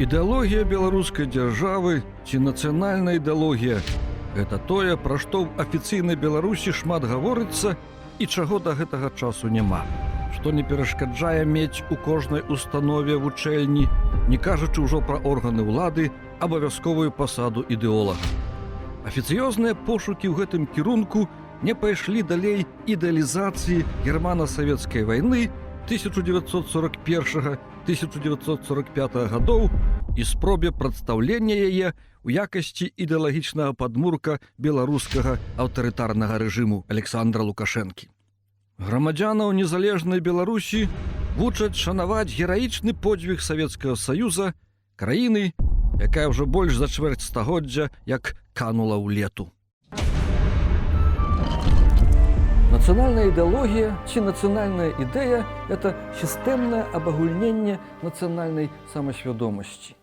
Ідэалогія беларускай дзяржавы ці нацыянальная ідэалогія – гэта тое, пра што ў афіцыйнай Беларусі шмат гаворыцца і чаго да гэтага часу няма. Што не перашкаджае мець у кожнай установе вучэльні, не кажучы ўжо пра органы ўлады, абавязковую пасаду ідэолага. Афіцыёзныя пошукі ў гэтым кірунку не пайшлі далей ідэалізацыі германа-савецкай вайны 1941-1945 гадоў і спробе прадстаўлення яе ў якасці ідэалагічнага падмурка беларускага аўтарытарнага рэжыму Александра Лукашэнкі. Грамадзянаў незалежнай Беларусі вучаць шанаваць гераічны подзвіг Савецкага Саюза, краіны, якая ўжо больш за чвэрць стагоддзя як канула ў лету. Нацыянальная ідэалогія ці нацыянальная ідэя – это сістэмнае абагульненне нацыянальнай самасвядомасці.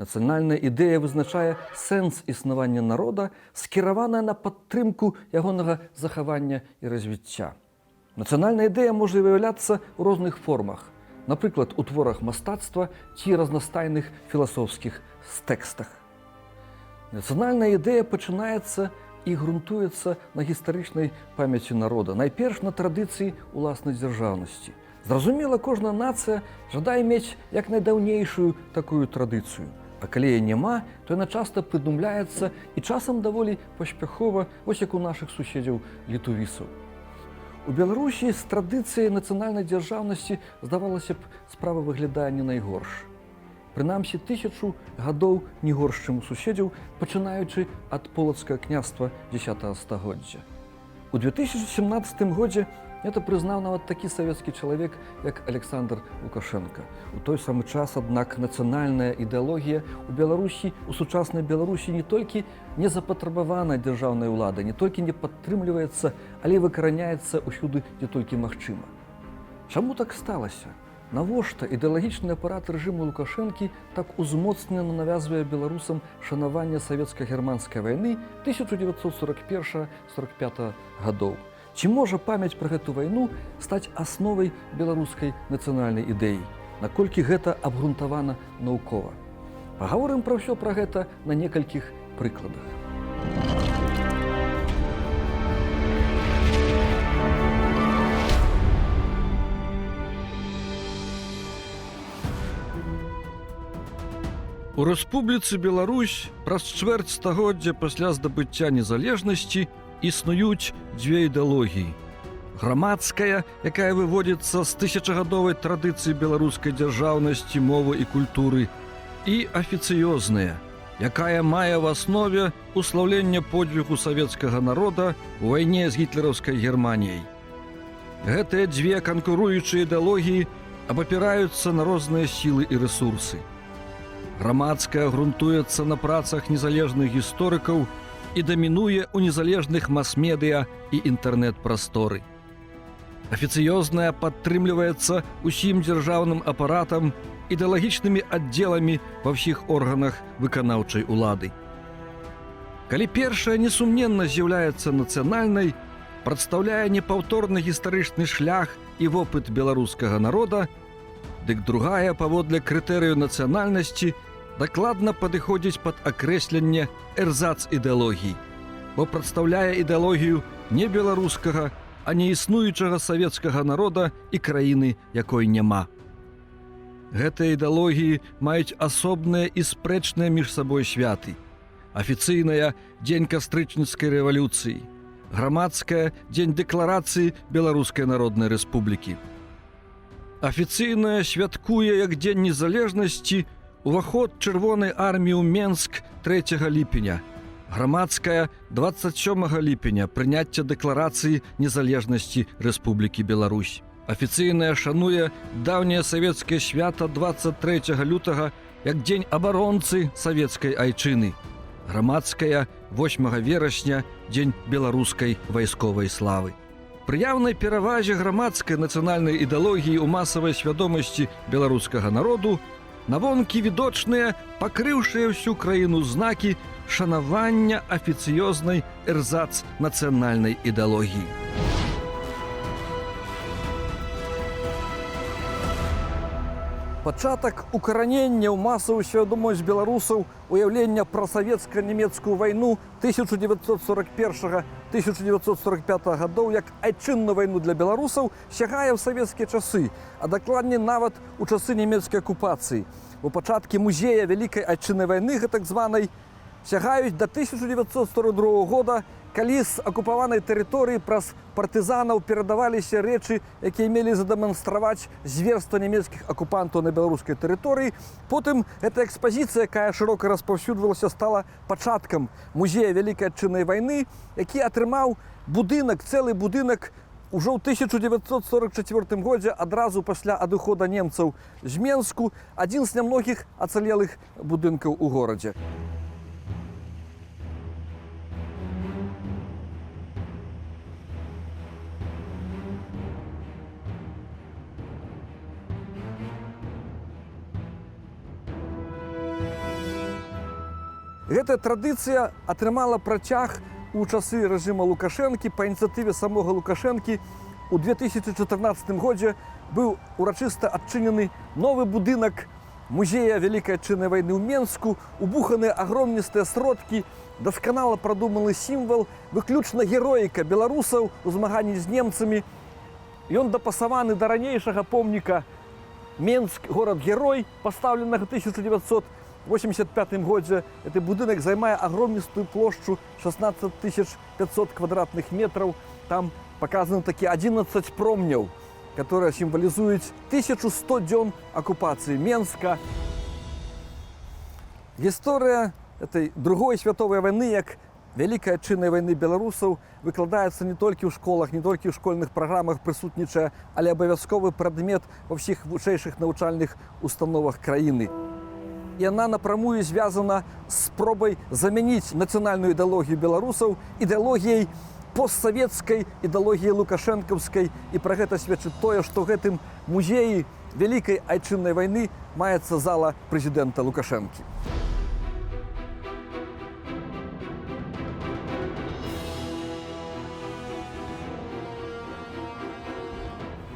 Нацыянальная ідэя вызначае сэнс існавання народа, скіраваная на падтрымку ягонага захавання і развіцця. Нацыянальная ідэя можа выяўляцца ў розных формах, напрыклад, у творах мастацтва ці разнастайных філасофскіх тэкстах. Нацыянальная ідэя пачынаецца і грунтуецца на гістарычнай памяці народа, найперш на традыцыі ўласнай дзяржаўнасці. Зразумела, кожная нацыя жадае мець як найдаўнейшую такую традыцыю. А калі яе няма, то яна часта прыдумляецца і часам даволі паспяхова, вось як у нашых суседзяў літувісаў. У Беларусі з традыцыяй нацыянальнай дзяржаўнасці, здавалася б, справа выглядае не найгорш. Прынамсі, 1000 гадоў не горш, чым у суседзяў, пачынаючы ад полацкага княства X стагоддзя. У 2017 годзе это прызнаў нават такі савецкі чалавек, як Александр Лукашенко. У той самы час, аднак, нацыянальная ідэалогія ў Беларусі, у сучаснай Беларусі не толькі не запатрабавана дзяржаўнай улады, не толькі не падтрымліваецца, але і выкараняецца ўсюды, дзе толькі магчыма. Чаму так сталася? Навошта ідэалагічны апарат рэжыму Лукашэнкі так узмоцнена навязвае беларусам шанаванне савецка-германскай вайны 1941-1945 гадоў? Ці можа памяць пра гэту вайну стаць асновай беларускай нацыянальнай ідэі? Наколькі гэта абгрунтавана наукова? Пагаворым пра ўсё пра гэта на некалькіх прыкладах. У Рэспубліцы Беларусь праз чвэрць стагоддзя пасля здабыцця незалежнасці існуюць дзве ідэалогіі. Грамадская, якая выводзіцца з тысячагадовай традыцыі беларускай дзяржаўнасці, мовы і культуры, і афіцыёзная, якая мае ў аснове услаўленне подзвігу савецкага народа ў вайне з гітлераўскай Германіяй. Гэтыя дзве канкуруючыя ідэалогіі абапіраюцца на розныя сілы і рэсурсы. Грамадская грунтуецца на працах незалежных гісторыкаў і дамінуе ў незалежных мас-медыа і інтэрнэт-прасторы. Афіцыёзная падтрымліваецца ўсім дзяржаўным апаратам, ідэалагічнымі аддзеламі ва ўсіх органах выканаўчай улады. Калі першая несумненна з'яўляецца нацыянальнай, прадстаўляе непаўторны гістарычны шлях і вопыт беларускага народа, дык другая, паводле крытэрыю нацыянальнасці, дакладна падыходзіць пад акрэсленне эрзац ідэалогій, бо прадстаўляе ідэалогію не беларускага, а не існуючага савецкага народа і краіны, якой няма. Гэтыя ідэалогіі маюць асобныя і спрэчныя між сабой святы. Афіцыйная – дзень кастрычніцкай рэвалюцыі, грамадская – дзень дэкларацыі Беларускай Народнай Рэспублікі. Афіцыйная святкуе як дзень незалежнасці уваход Чырвонай арміі ў Менск 3 ліпеня, грамадская 27 ліпеня прыняцце дэкларацыі незалежнасці Рэспублікі Беларусь. Афіцыйная шануе даўняе савецкае свята 23 лютага як дзень абаронцы савецкай айчыны, грамадская 8 верасня дзень беларускай вайсковай славы. Пры яўнай перавазе грамадскай нацыянальнай ідэалогіі ў масавай свядомасці беларускага народу навонкі відочныя, пакрыўшыя ўсю краіну знакі шанавання афіцыёзнай эрзац нацыянальнай ідэалогіі. Пачатак укаранення ў масавую свядомасць беларусаў уяўлення пра савецка-нямецкую вайну 1941-1945 гадоў як айчынную вайну для беларусаў сягае ў савецкія часы, а дакладней нават у часы нямецкай акупацыі. У пачаткі музея вялікай айчыннай вайны, гэтак званай, сягаюць да 1942 года, калі з акупаванай тэрыторыі праз партызанаў перадаваліся рэчы, якія мелі задэманстраваць зверства нямецкіх акупантаў на беларускай тэрыторыі. Потым эта экспазіцыя, якая шырока распаўсюджвалася, стала пачаткам музея вялікай айчыннай вайны, які атрымаў будынак, цэлы будынак ужо ў 1944 годзе, адразу пасля адыхода немцаў з Менску, адзін з нямногіх ацалелых будынкаў у горадзе. Гэтая традыцыя атрымала працяг у часы рэжыма Лукашэнкі. Па ініцыятыве самога Лукашэнкі у 2014 годзе быў урачыста адчынены новы будынак музея вялікай айчыннай вайны ў Менску, убуханыя агромністыя сродкі, дасканала прадуманы сімвал, выключна героіка беларусаў у змаганні з немцамі. Ён дапасаваны да ранейшага помніка Менск, горад-герой, пастаўленага 1985 годзе. Гэты будынак займае агромністую плошчу 16 500 квадратных метраў. Там паказаны такія 11 промняў, которые сімвалізуюць 1100 дзён акупацыі Менска. Гісторыя этой другой святовай вайны, як вялікай айчыннай вайны беларусаў, выкладаецца не толькі ў школах, не толькі ў школьных праграмах прысутнічае, але абавязковы прадмет ва ўсіх вышэйшых навучальных установах краіны. Яна напрамую звязана з спробай замяніць нацыянальную ідэалогію беларусаў ідэалогіяй постсавецкай, ідэалогіяй лукашэнкаўскай. І пра гэта сведчыць тое, што гэтым музеі вялікай айчыннай вайны маецца зала прэзідэнта Лукашэнкі.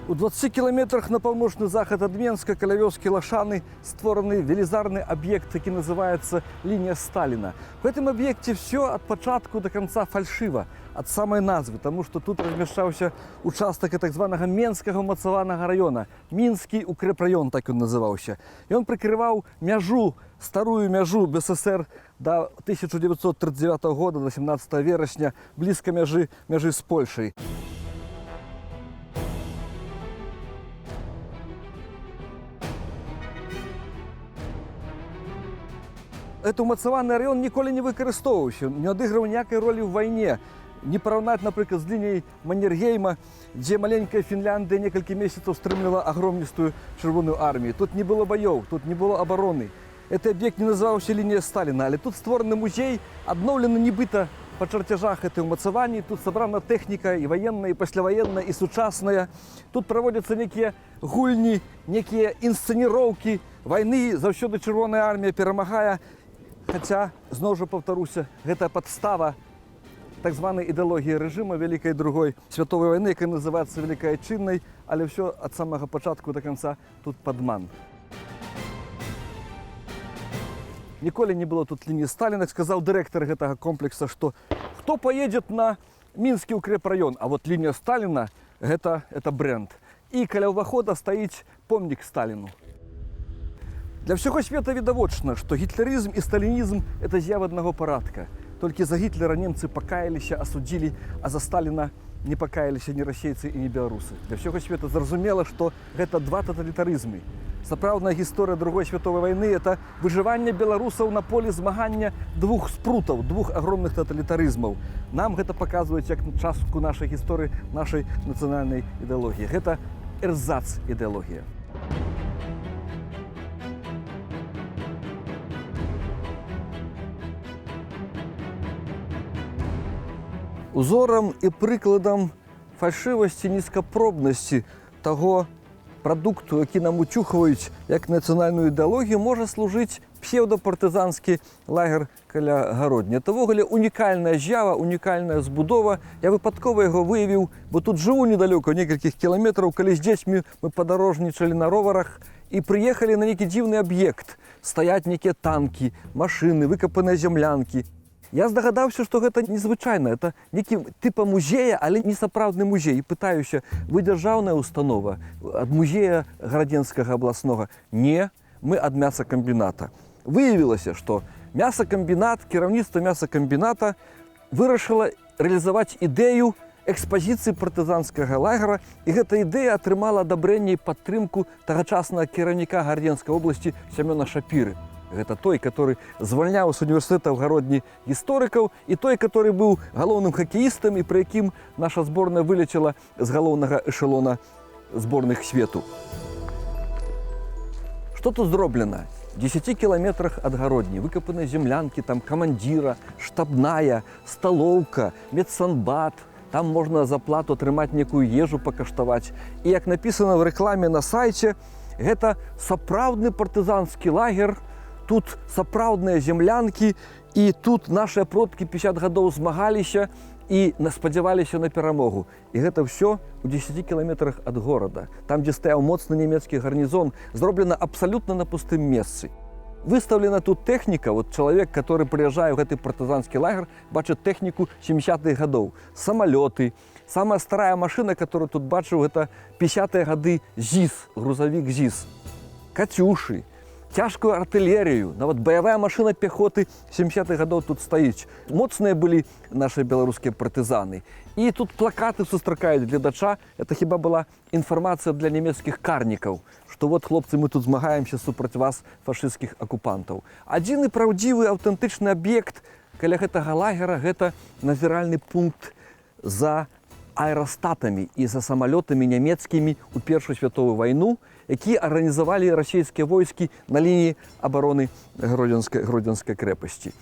У 20 кіламетрах на паўночны захад ад Менска каля вёскі Лашаны створаны велізарны аб'ект, які называецца лінія Сталіна. В гэтым аб'екце все ад пачатку да канца фальшыва, ад самай назвы, таму што тут размяшчаўся участак так званага Менскага ўмацаванага раёна. Мінскі укрэпраён, так ён называўся. Ён прыкрываў мяжу, старую мяжу БССР да 1939 года, до 17 верасня, блізка мяжы з Польшай. Гэты ўмацаваны раён ніколі не выкарыстоўваўся, не адыгрываў ніякай ролі ў вайне. Не параўнаць, напрыклад, з лініяй Маннергейма, дзе маленькая Фінляндыя некалькі месяцаў стрымлівала агромністую чырвоную армію. Тут не было баёў, тут не было абароны. Гэты аб'ект не называўся лінія Сталіна, але тут створаны музей, адноўлены нібыта па чарцяжах гэтай умацаванні. Тут сабрана тэхніка і ваенная, і пасляваенная, і сучасная. Тут праводзяцца некія гульні, некія інсцэніроўкі вайны. Заўсёды чырвоная армія перамагае. Хаця, зноў жа паўтаруся, гэта падстава так званай ідэалогіі рэжыма вялікай другой святовай вайны, якая называецца вялікай айчыннай, але ўсё ад самага пачатку да канца тут падман. Ніколі не было тут лініі Сталіна. Сказаў дырэктар гэтага комплекса, што хто паедзе на мінскі укрэпраён, а вот лінія Сталіна гэта брэнд. І каля ўвахода стаіць помнік Сталіну. Для ўсяго света відавочна, што гітлерызм і сталінізм – это з'ява аднаго парадка. Толькі за Гітлера немцы пакаяліся, асудзілі, а за Сталіна не пакаяліся ні расейцы і ні беларусы. Для ўсяго света зразумела, што гэта два таталітарызмы. Сапраўдная гісторыя другой святовай вайны – это выжыванне беларусаў на полі змагання двух спрутаў, двух агромных таталітарызмаў. Нам гэта паказваюць як частку нашай гісторыі, нашай нацыянальнай ідэалогіі. Гэта эрзац ідэалогія. Узорам і прыкладам фальшывасці, нізкапробнасці таго прадукту, які нам уцюхваюць як нацыянальную ідэалогію, можа служыць псеўдапартызанскі лагер каля гародні. Это ўвогуле унікальная з'ява, унікальная збудова. Я выпадкова яго выявіў, бо тут жыву недалёка, некалькіх кіламетраў, калі з дзецьмі мы падарожнічалі на роварах, і прыехалі на нейкі дзіўны аб'ект. Стаяць нейкія танкі, машыны, выкапаныя зямлянкі. Я здагадаўся, што гэта незвычайна, это нейкі тыпа музея, але не сапраўдны музей. І пытаюся, вы дзяржаўная установа ад музея гарадзенскага абласнога? Не, мы ад мясакамбіната. Выявілася, што мясакамбінат, кіраўніцтва мясакамбіната вырашыла рэалізаваць ідэю экспазіцыі партызанскага лагера, і гэта ідэя атрымала адабрэнне і падтрымку тагачаснага кіраўніка Гарадзенскай обласці Сямёна Шапіры. Гэта той, который звальняў з універсітэта ў Гародні гісторыкаў, і той, который быў галоўным хакеістам, і пры якім наша зборная вылецела з галоўнага эшелона зборных свету. Што тут зроблена? 10 кіламетрах ад Гародні выкапаныя землянкі, там камандзіра, штабная, сталоўка, медсанбат. Там можна за плату атрымаць некую ежу пакаштаваць. І як напісана в рэкламе на сайце, гэта сапраўдны партызанскі лагер, тут сапраўдныя землянкі, і тут нашыя продкі 50 гадоў змагаліся і спадзяваліся на перамогу. І гэта ўсё у 10 кіламетрах ад горада. Там, дзе стаяў моцны нямецкі гарнізон, зроблена абсалютна на пустым месцы. Выстаўлена тут тэхніка, вот чалавек, который прыязджае ў гэты партызанскі лагер, бачыць тэхніку 70-х гадоў. Самалёты, самая старая машына, которую тут бачыў, гэта 50-е гады ЗІС, грузавік ЗІС. Кацюшы, цяжкую артылерыю, нават баявая машына пехоты 70-х гадоў тут стаіць. Моцныя былі нашыя беларускія партызаны. І тут плакаты сустракаюць гледача. Это хіба была інфармацыя для нямецкіх карнікаў, што вот, хлопцы, мы тут змагаемся супраць вас, фашысцкіх акупантаў. Адзіны праўдзівы аўтэнтычны аб'ект каля гэтага лагера – гэта назіральны пункт за аэрастатамі і за самалётамі нямецкімі ў Першую световую вайну, які арганізавалі расійскія войскі на лініі абароны Гродзенскай крэпасці.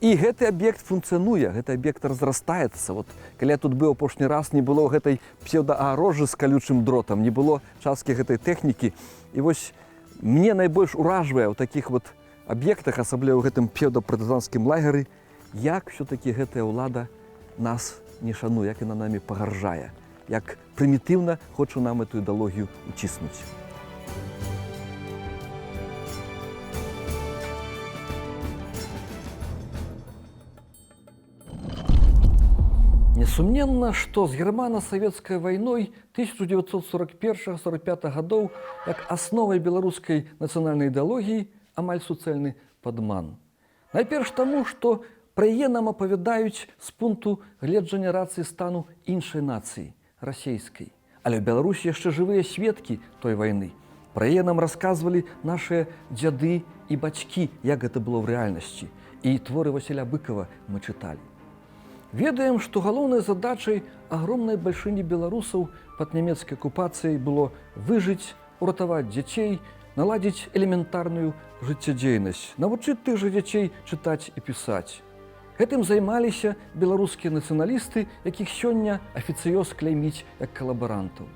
І гэты аб'ект функцыянуе, гэты аб'ект разрастаецца. Вот, калі я тут быў апошні раз, не было гэтай псеўдаагарожы з калючым дротам, не было часткі гэтай тэхнікі. І вось мне найбольш уражвае ў такіх вот аб'ектах, асабліва ў гэтым псеўдапартызанскім лагеры, як ўсё-такі гэтая ўлада нас не шануе, як яна намі пагаржае, як прымітыўна хоча нам эту ідэалогію уціснуць. Несумненна, што з германа-савецкай вайной 1941-45 гадоў як асновай беларускай нацыянальнай ідэалогіі амаль суцэльны падман. Найперш таму, што пра яе нам апавядаюць з пункту гледжання рацыі стану іншай нацыі, расейскай. Але ў Беларусі яшчэ жывыя сведкі той вайны. Пра яе нам расказвалі нашыя дзяды і бацькі, як гэта было ў рэальнасці. І творы Васіля Быкова мы чыталі. Ведаем, што галоўнай задачай агромнай бальшыні беларусаў пад нямецкай акупацыяй было выжыць, уратаваць дзяцей, наладзіць элементарную жыццядзейнасць, навучыць тых жа дзяцей чытаць і пісаць. Гэтым займаліся беларускія нацыяналісты, якіх сёння афіцыёз кляйміць як калабарантаў.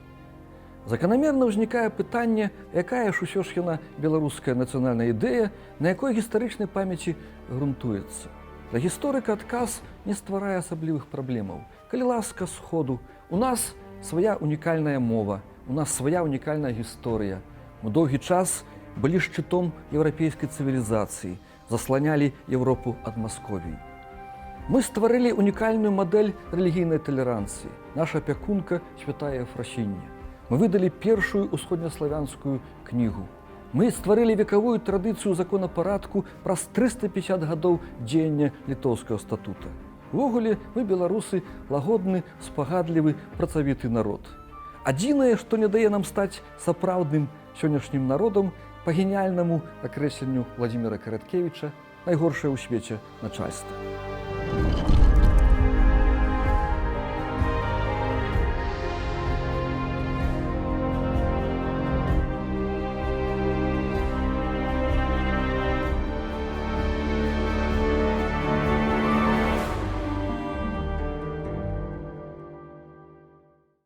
Заканамерна ўзнікае пытанне, якая ж усё ж яна беларуская нацыянальная ідэя, на якой гістарычнай памяці грунтуецца. Для гісторыка адказ не стварае асаблівых праблемаў. Калі ласка сходу, у нас свая унікальная мова, у нас свая унікальная гісторыя. Мы доўгі час былі шчытом еўрапейскай цывілізацыі, засланялі Еўропу ад Масковіі. Мы стварылі унікальную мадэль рэлігійнай талеранцыі. Наша апякунка святая Ефрасіння. Мы выдалі першую усходнеславянскую кнігу. Мы стварылі векавую традыцыю законапарадку праз 350 гадоў дзеяння літоўскага статута. Увогуле, мы, беларусы, лагодны, спагадлівы, працавіты народ. Адзінае, што не дае нам стаць сапраўдным сённяшнім народам, па геніяльнаму акрэсленню Владзіміра Караткевіча, найгоршае ў свеце начальства.